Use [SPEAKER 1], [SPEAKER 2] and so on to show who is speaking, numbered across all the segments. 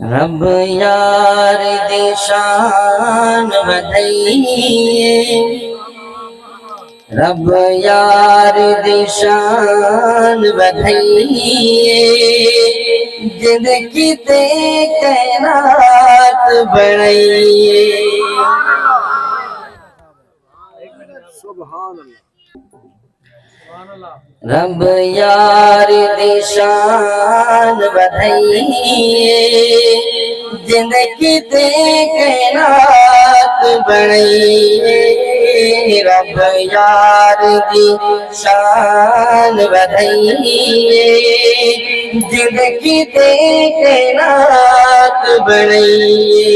[SPEAKER 1] रब यार दी शान वधाइए, रब यार दी शान वधाइए, जिंदगी ते कैनात बनाइए। रब यार दी शान वधाइए, जिंदगी ते कैनात बनाइए। रब यार दी शान वधाइए, जिंदगी ते कैनात बनाइए।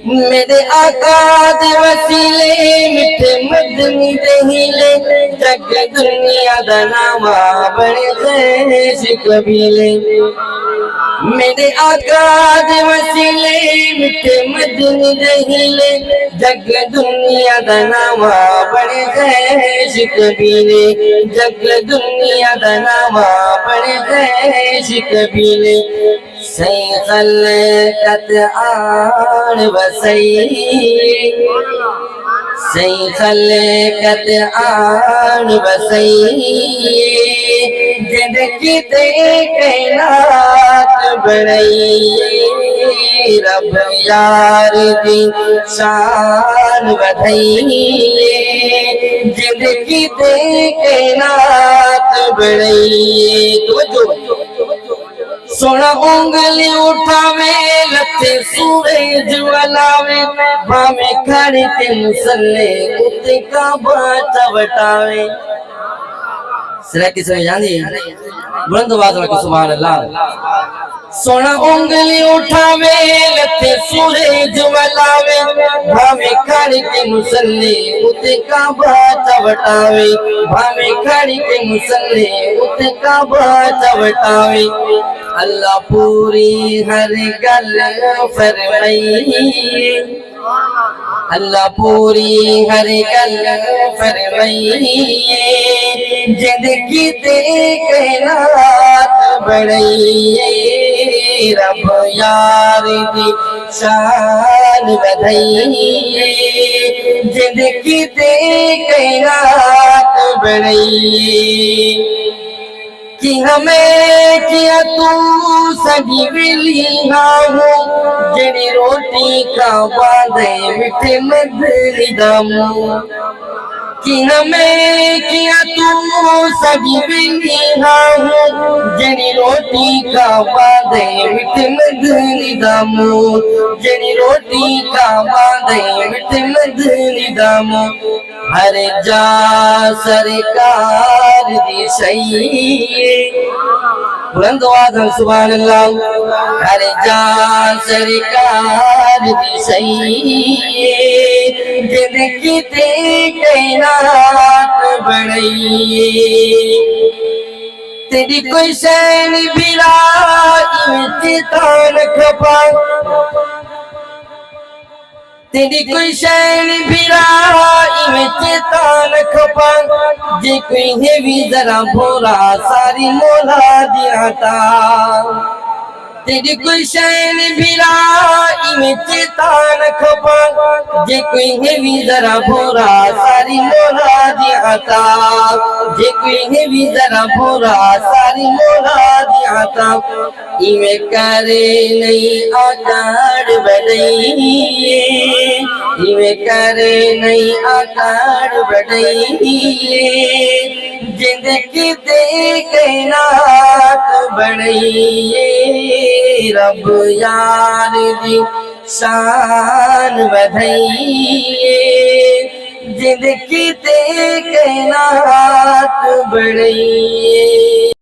[SPEAKER 1] मेरे आका दे वसीले मिठे मदनी दहीले, जग दुनिया दा नामा बने ख़ैश कबीले। मेरे आका दे वसीले मिठे मदनी दहीले, जग दुनिया दा नामा बने ख़ैश कबीले। जग दुनिया दा नामा बने ख़ैश कबीले। सही खलकत आन वसई, सही खलकत आन वसई, जिंदगी ते कैनात बनाइए। रब यार दी शान वधाइए, जिंदगी ते कैनात बनाइए। सोना उंगली उठावे लथे सूरज वलावे, भावे खड़ी के मुसल्ले उते काबा चवटावे। सिरा किसने जानी बुलंद आवाज में सुभान अल्लाह। सोना उंगली उठावे लथे सूरज वलावे, भावे खड़ी के मुसल्ले उते काबा चवटावे। भावे खड़ी के मुसल्ले उते काबा चवटावे। अल्लाह पूरी हर गल फरमाइए, अल्लाह पूरी हर गल फरमाइए, जिंदगी ते कैनात बनाइए। रब यार दी शान वधाइए, जिंदगी ते कैनात बनाइए। कि हमें किया तू सभी वेली हो, जड़ी रोटी का बांधे मिठे मदनी दामू। कि हमें किया तू सभी वेली हो, जड़ी रोटी का बांधे मिठे मदनी दामू। जड़ी रोटी का बांधे मिठे मदनी दामू। हर जा सरकार दी सही, बुलंद आवाज़ में सुभान अल्लाह। हर जा सरकार दी सही, जिंदगी ते कैनात बनाइए। तेरी कोई शैन बिरा इम्तिहान खपा, तेरी कोई शैन बिरा इम्तिहान खपा। जे कोई है भी जरा भोरा सारी मोला दिया था। तेरी कोई शैन बिरा इम्तिहान खपा, जे कोई है भी जरा भोरा सारी मोला दिया था। जे कोई है भी जरा भोरा सारी मोला दिया था। इवे करे नहीं आकार बढ़ाइए, इवे करे नहीं आकार बढ़ाइए, जिंदगी ते कैनात बनाइए। रब यार दी शान वधाइए, जिंदगी ते कैनात बनाइए।